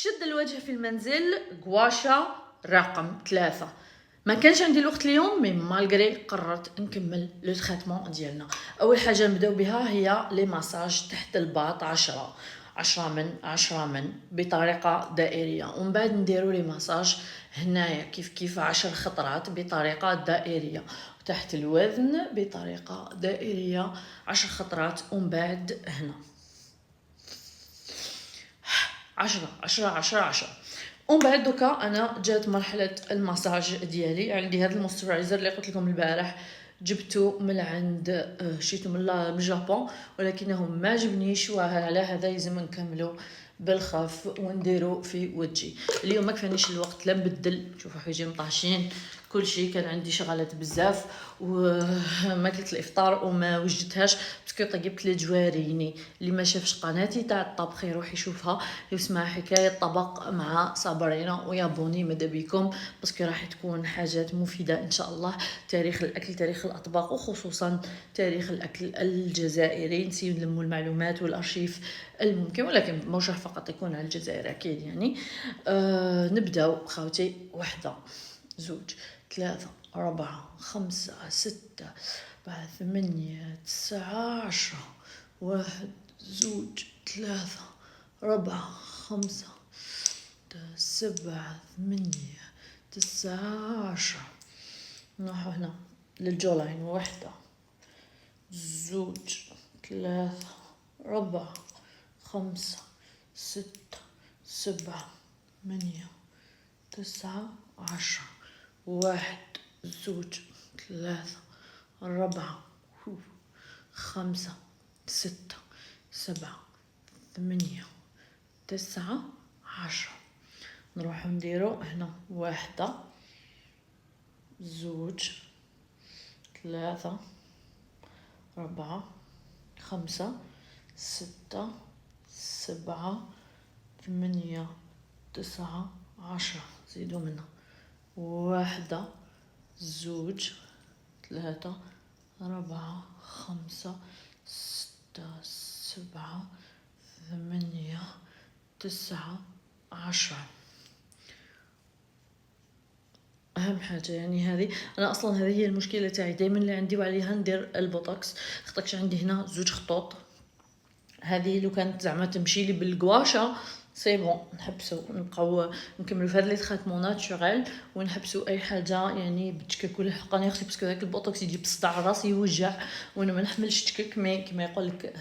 شد الوجه في المنزل غواشا رقم 3. ما كانش عندي الوقت اليوم مي مالغري قررت نكمل لو تريتمون ديالنا. اول حاجه نبداو بها هي لي ماساج تحت الباط 10 بطريقه دائريه، ومن بعد نديرو لي ماساج هنايا كيف 10 خطرات بطريقه دائريه، تحت الوزن بطريقه دائريه 10 خطرات، ومن بعد هنا 10. ومن بعد دوكا انا جات مرحله المساج ديالي. عندي هذا الموسترايزر اللي قلت لكم البارح جبته من عند شيتو من الجابون، ولكنه ما عجبنيش، وعلى هذا لازم نكملو بالخف ونديرو في وجهي. اليوم ما كفانيش الوقت لا نبدل، شوفوا حوايجي مطاحشين كل شيء، كان عندي شغلات بزاف وما كلت الافطار وما وجدتهاش باسكو طيبت لي جواريني. اللي ما شافش قناتي تاع الطبخ يروح يشوفها، يسمع حكايه طبق مع صابرينا ويابوني ماذا بكم، باسكو راح تكون حاجات مفيده ان شاء الله. تاريخ الاكل، تاريخ الاطباق، وخصوصا تاريخ الاكل الجزائري. نسيو نلموا المعلومات والارشيف الممكن، ولكن موش فقط يكون على الجزائر اكيد يعني. نبداو خاوتي. 1 2 3 4 5 6 8 9 10. 1 2 3 4 5 7 8 9 10. نروحو هنا للجولاين. 1 2 3 4 5 6 7 8 9 10. 1 2 3 4 5 6 7 8 9 10. نروحو نديرو هنا 1 2 3 4 5 6 7 8 9 10. زيدو منها 1 2 3 4 5 6 7 8 9 10. اهم حاجه يعني هذه، انا اصلا هذه هي المشكله تاعي دائما اللي عندي وعليها ندير البوتوكس. خطكش عندي هنا 2 خطوط، هذه لو كانت زعما تمشي لي بالكواشا سي بون نحبسو نبقاو نكملوا في هذا لي تريتمون ناتوريل، ونحبسوا اي حاجه يعني بتشكك ولا حقاني اختي، باسكو داك البوتوكس يجيب صداع، راسي يوجع وانا ما نحملش تشكك. مي كما يقول لك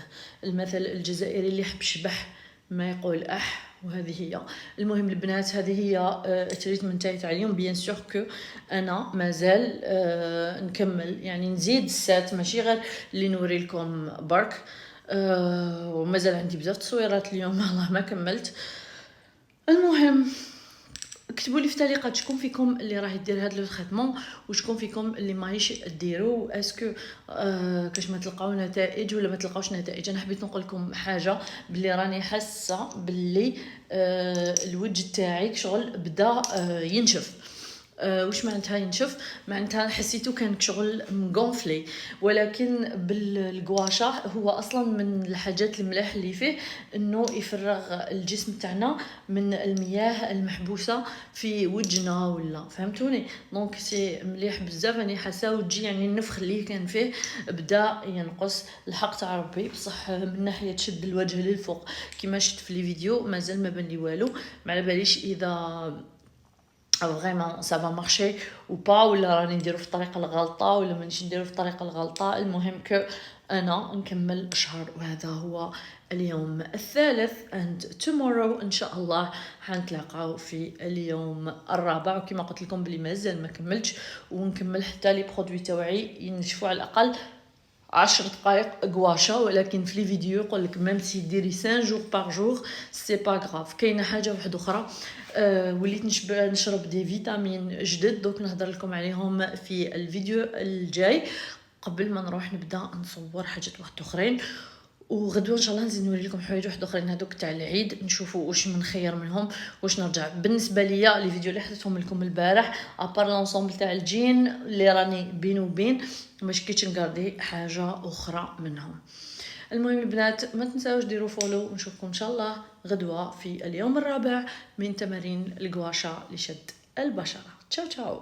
المثل الجزائري اللي يحب شبح ما يقول اح، وهذه هي. المهم البنات هذه هي التريتمنت تاعي اليوم. بيان سور كو انا مازال نكمل يعني نزيد السات، ماشي غير اللي نوري لكم برك. ومازال عندي بزاف تصويرات اليوم والله ما كملت. المهم اكتبوا لي في التعليقات شكون فيكم اللي راه يدير هذا لو تريتمون، وشكون فيكم اللي ماهيش ديرو. اسكو كاش ما تلقاو نتائج ولا ما تلقاوش نتائج. انا حبيت نقول لكم حاجه، باللي راني حاسه باللي الوجه تاعي شغل بدا ينشف. واش معناتها ينشف؟ معناتها حسيتو كان شغل مغونفلي، ولكن بالغواشا هو اصلا من الحاجات الملاح اللي فيه انه يفرغ الجسم تاعنا من المياه المحبوسه في وجهنا، ولا فهمتوني؟ دونك سي مليح بزاف. راني حاسه وجهي يعني النفخ اللي كان فيه بدا ينقص. الحق تاع ربي بصح من ناحيه تشد الوجه للفوق كما شفت في لي فيديو مازال ما بان لي والو. ما على باليش اذا فريمون سا فا مارشي او با، ولا راني نديرو في الطريقه الغلطه ولا مانيش نديرو في الطريقه الغلطه. المهم كو انا نكمل شهر، وهذا هو اليوم الثالث. and tomorrow ان شاء الله حنتلاقاو في اليوم الرابع. وكما قلت لكم بلي مازال ما كملتش، ونكمل حتى لي برودوي تاوعي ينشفوا على الاقل 10 دقائق غواشا. ولكن في لي فيديو يقول لك ميم سي ديري 5 جور بار جور سي با غراف. كاينه حاجه واحده اخرى، وليت نشرب دي فيتامين جدد، دوك نهضر لكم عليهم في الفيديو الجاي قبل ما نروح نبدا نصور حاجات واحد اخرين. وغدوه ان شاء الله نزيد نوري لكم حوايج واحد اخرين هذوك تاع العيد، نشوفوا واش من خير منهم واش نرجع. بالنسبه ليا لي فيديو اللي حطيتهم لكم البارح ابار لونسومبل تاع الجين اللي راني بين وبين، مش كيتش نقاردي حاجه اخرى منهم. المهم البنات ما تنساوش ديروا فولو، ونشوفكم ان شاء الله غدوة في اليوم الرابع من تمارين الغواشا لشد البشرة. تشاو تشاو.